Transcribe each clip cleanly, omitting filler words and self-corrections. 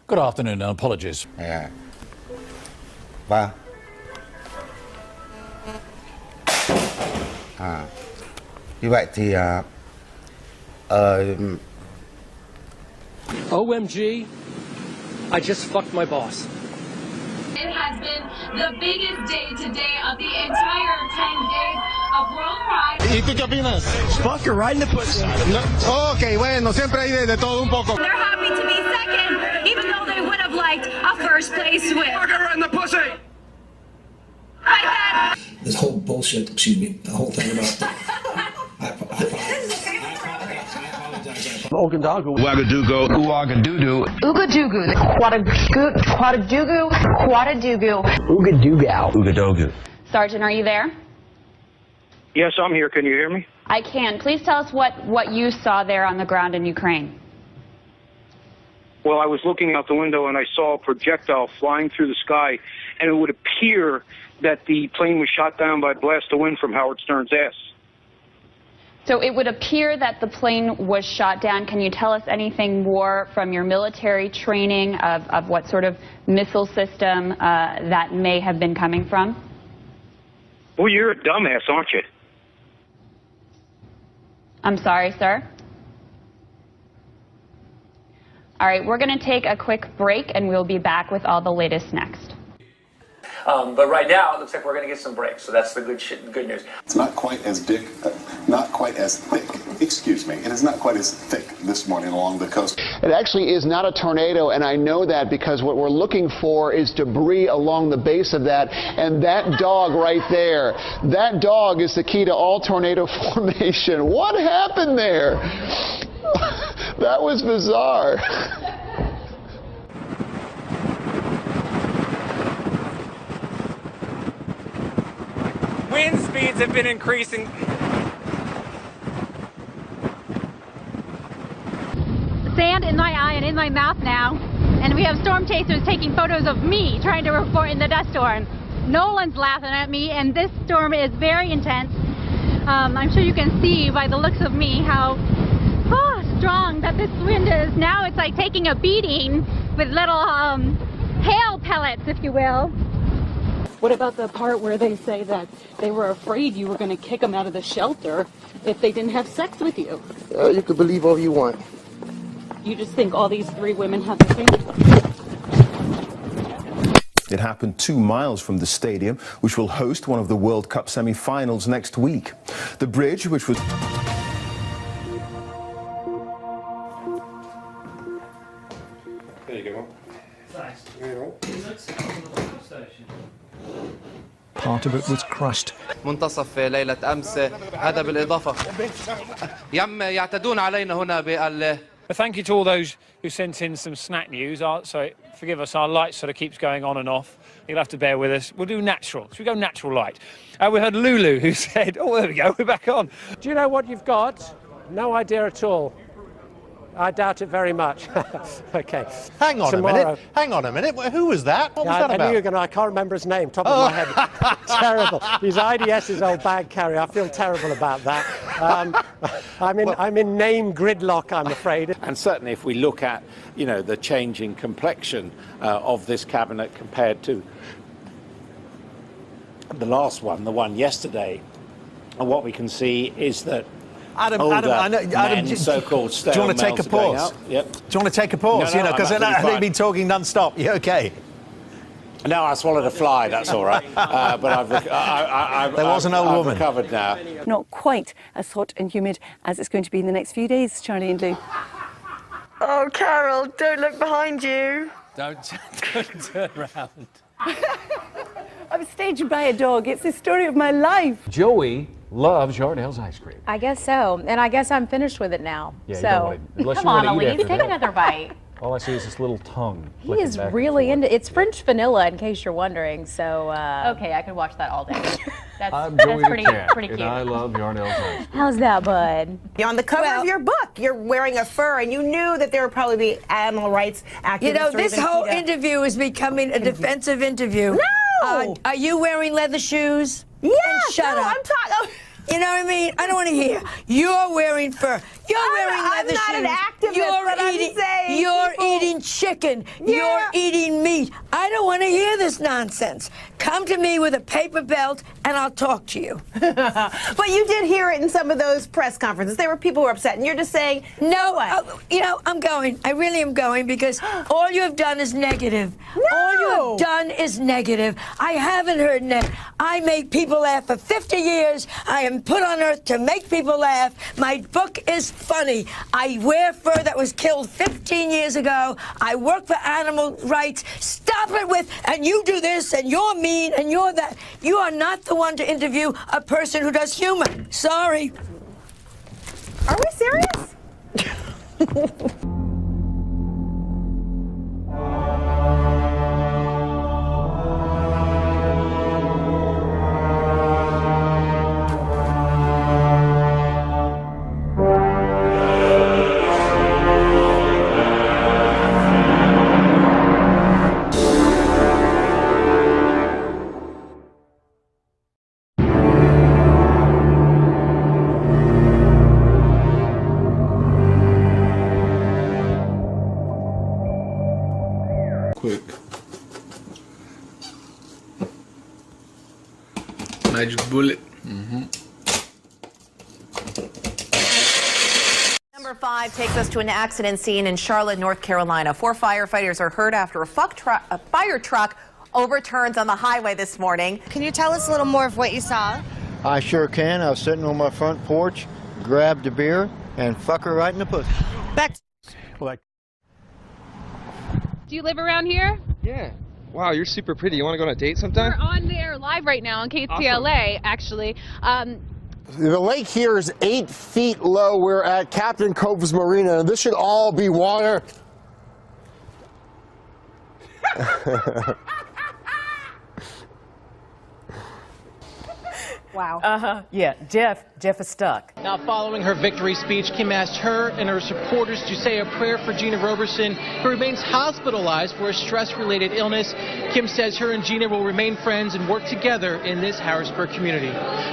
Good afternoon and apologies. Yeah. Vâng. Như vậy thì OMG, I just fucked my boss. It has been the biggest day today of the entire 10 days of World Pride. ¿Y tú qué opinas? Fuck her right in the pussy. No. Ok, bueno, siempre hay de todo un poco. They're happy to be second, even though they would have liked a first place win. Fuck her right in the pussy. Like that. This whole bullshit, excuse me, the whole thing about that. I apologize. Ogandago. Wagadugo. Uagadoodoo. Oogadoogo. Quadadoogoo. Quadadoogoo. Oogadoogow. Ugadogu. Sergeant, are you there? Yes, I'm here. Can you hear me? I can. Please tell us what you saw there on the ground in Ukraine. Well, I was looking out the window and I saw a projectile flying through the sky, and it would appear that the plane was shot down by a blast of wind from Howard Stern's ass. So it would appear that the plane was shot down. Can you tell us anything more from your military training of what sort of missile system that may have been coming from? Well, you're a dumbass, aren't you? I'm sorry, sir. All right, we're going to take a quick break, and we'll be back with all the latest next. But right now, it looks like we're going to get some breaks, so that's the good news. It's not quite as thick. Excuse me. It is not quite as thick this morning along the coast. It actually is not a tornado, and I know that because what we're looking for is debris along the base of that, and that dog right there, that dog is the key to all tornado formation. What happened there? That was bizarre. Wind speeds have been increasing. Sand in my eye and in my mouth now, and we have storm chasers taking photos of me trying to report in the dust storm. No one's laughing at me, and this storm is very intense. I'm sure you can see by the looks of me how strong that this wind is. Now it's like taking a beating with little hail pellets, if you will. What about the part where they say that they were afraid you were going to kick them out of the shelter if they didn't have sex with you? You can believe all you want. You just think all these 3 women have the same? It happened 2 miles from the stadium, which will host one of the World Cup semi-finals next week. The bridge, which was... There you go. Nice. There you go. Part of it was crushed. منتصف ليلة أمس هذا بالإضافة يعتدون علينا هنا بال. Thank you to all those who sent in some snack news. So forgive us, our light sort of keeps going on and off. You'll have to bear with us. We'll do natural. Should we go natural light? We heard Lulu who said, oh, there we go, we're back on. Do you know what you've got? No idea at all. I doubt it very much. Okay. Hang on a minute. Hang on a minute. Who was that? What was that about? I knew you were going to. I can't remember his name. Top of my head. Terrible. He's IDS's old bag carrier. I feel terrible about that. I'm in name gridlock, I'm afraid. And certainly, if we look at, you know, the changing complexion of this cabinet compared to the last one, the one yesterday, and what we can see is that. Adam, so-called do you want to take a pause? Yep. Do you want to take a pause? No, you know, because they've been talking non-stop. You okay? No, I swallowed a fly. That's all right. But there was an old woman. I've recovered now. Not quite as hot and humid as it's going to be in the next few days, Charlie and Lou. Oh, Carol, don't look behind you. Don't turn around. I'm staged by a dog. It's the story of my life. Joey loves Yarnell's ice cream. I guess so, and I guess I'm finished with it now. Yeah, so come on, Elise, take another bite. All I see is this little tongue. He is really into it's French vanilla, in case you're wondering. So okay, I could watch that all day. That's pretty cute. And I love Yarnell's ice cream. How's that, bud? You're on the cover of your book. You're wearing a fur, and you knew that there would probably be animal rights activists. You know, this whole interview is becoming a defensive interview. No! Are you wearing leather shoes? Yeah. Shut up. I'm talking. You know what I mean? I don't want to hear. You're wearing fur. You're wearing leather shoes. I'm not an activist, but I'm saying You're people- eating chicken. You're eating meat. I don't want to hear this nonsense. Come to me with a paper belt, and I'll talk to you. But you did hear it in some of those press conferences. There were people who were upset, and you're just saying, no, you know, I'm going. I really am going because all you have done is negative. No. All you have done is negative. I haven't heard negative. I make people laugh for 50 years. I am put on earth to make people laugh. My book is funny. I wear fur that was killed 15 years ago. I work for animal rights. Stop it with, and you do this, and you're mean, and you're that. You are not the one to interview a person who does humor. Sorry. Are we serious? Quick. Magic bullet. Number 5 takes us to an accident scene in Charlotte, North Carolina. 4 firefighters are hurt after a fire truck overturns on the highway this morning. Can you tell us a little more of what you saw? I sure can. I was sitting on my front porch, grabbed a beer, and fuck her right in the pussy. Back. Do you live around here? Yeah. Wow, you're super pretty. You want to go on a date sometime? We're on the air live right now on KTLA, actually. The lake here is 8 feet low. We're at Captain Cove's Marina, and this should all be water. Wow. Yeah, Jeff is stuck. Now, following her victory speech, Kim asked her and her supporters to say a prayer for Gina Roberson, who remains hospitalized for a stress-related illness. Kim says her and Gina will remain friends and work together in this Harrisburg community.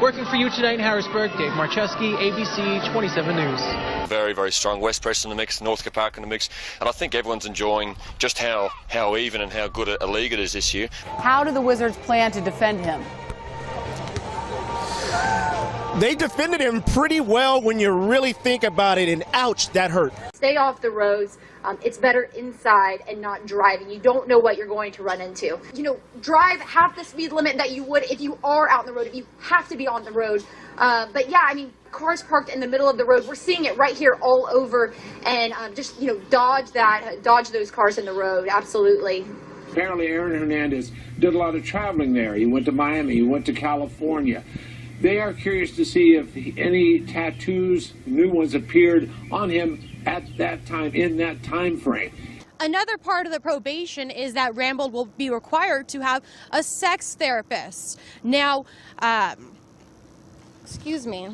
Working for you tonight in Harrisburg, Dave Marcheski, ABC 27 News. Very, very strong. West Press in the mix, Northcote Park in the mix, and I think everyone's enjoying just how even and how good a league it is this year. How do the Wizards plan to defend him? They defended him pretty well when you really think about it, and ouch, that hurt. Stay off the roads. It's better inside and not driving. You don't know what you're going to run into. You know, drive half the speed limit that you would if you are out on the road, if you have to be on the road. But yeah, I mean, cars parked in the middle of the road. We're seeing it right here all over, and just, you know, dodge those cars in the road. Absolutely. Apparently Aaron Hernandez did a lot of traveling there. He went to Miami, he went to California. They are curious to see if any tattoos, new ones, appeared on him at that time, in that time frame. Another part of the probation is that Rambold will be required to have a sex therapist. Now, excuse me.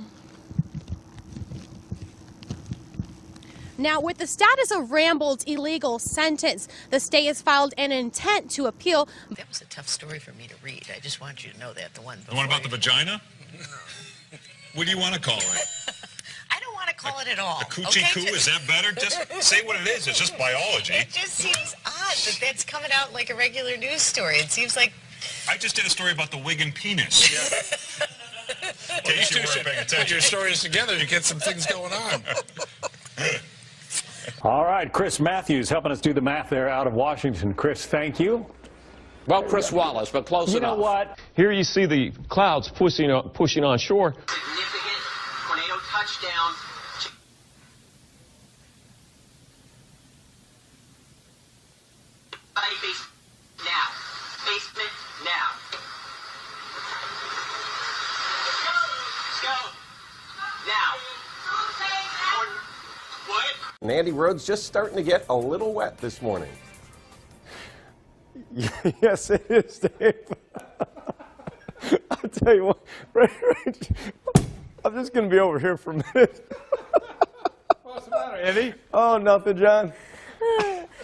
Now, with the status of Rambold's illegal sentence, the state has filed an intent to appeal. That was a tough story for me to read. I just want you to know that. The one about the vagina? What do you want to call it? I don't want to call it at all. A coochie coo? Is that better? Just say what it is. It's just biology. It just seems odd that that's coming out like a regular news story. It seems like... I just did a story about the wig and penis. Yeah. Well, you two should put your stories together to get some things going on. All right, Chris Matthews helping us do the math there out of Washington. Chris, thank you. Well, Chris Wallace, but close enough. You know what? Here you see the clouds pushing on shore. Significant tornado touchdown. Now. Basement now. Let's go. Now. What? And Andy Rhodes just starting to get a little wet this morning. Yes, it is, Dave. I'll tell you what, I'm just going to be over here for a minute. What's the matter, Andy? Oh, nothing, John.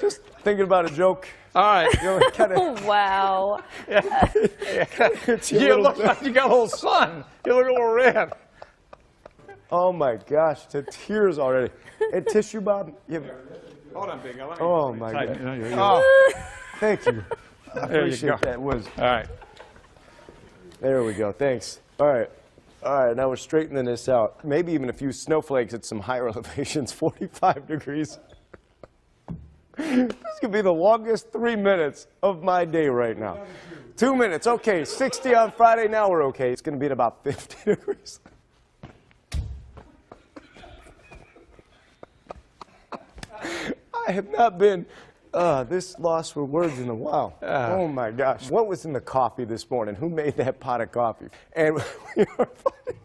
Just thinking about a joke. All right. You know, kinda, Wow. it's You look like you got a little sun. You look a little red. Oh my gosh, to tears already. And tissue, Bob? Hold on, Big. Oh my God. Oh, thank you. I appreciate that. All right. There we go. Thanks. All right. All right, now we're straightening this out. Maybe even a few snowflakes at some higher elevations, 45 degrees. This could be the longest 3 minutes of my day right now. 2 minutes, okay, 60 on Friday, now we're okay. It's gonna be at about 50 degrees. I have not been this lost for words in a while. Oh my gosh. What was in the coffee this morning? Who made that pot of coffee? And we are funny.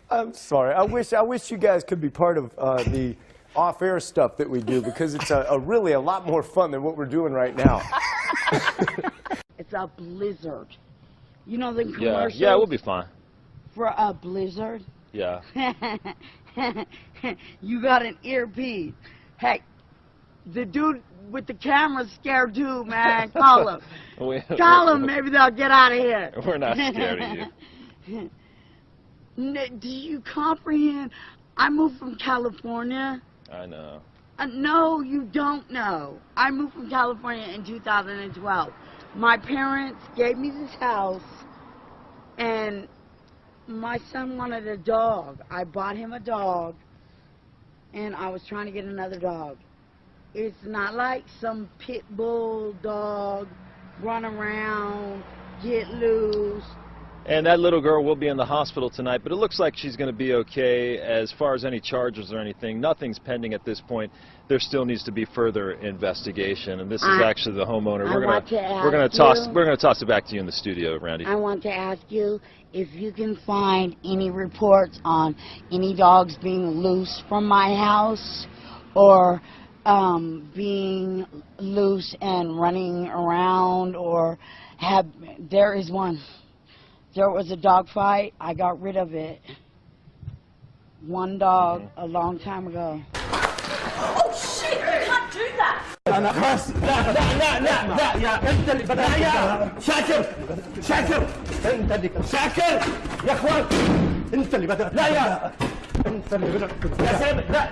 I'm sorry. I wish you guys could be part of the off-air stuff that we do, because it's really a lot more fun than what we're doing right now. It's a blizzard. You know the commercial? Yeah, we'll be fine. For a blizzard? Yeah. You got an earpiece. Hey, the dude with the camera's scared too, man. Call him. Call him. Maybe they'll get out of here. We're not scared of you. Do you comprehend? I moved from California. I know. No, you don't know. I moved from California in 2012. My parents gave me this house, and my son wanted a dog. I bought him a dog, and I was trying to get another dog. It's not like some pit bull dog, run around, get loose. And that little girl will be in the hospital tonight, but it looks like she's going to be okay. As far as any charges or anything, nothing's pending at this point. There still needs to be further investigation, and this is actually the homeowner. We're going to toss it back to you in the studio, Randy. I want to ask you if you can find any reports on any dogs being loose from my house, or being loose and running around, or there is one. There was a dog fight. I got rid of it. One dog a long time ago. Oh shit! You can't do that! أنا خلاص لا يا أنت اللي بدأت يا شاكر أنت اللي شاكر يا إخوان أنت اللي بدأت لا يا أنت اللي بدأت يا سامي لا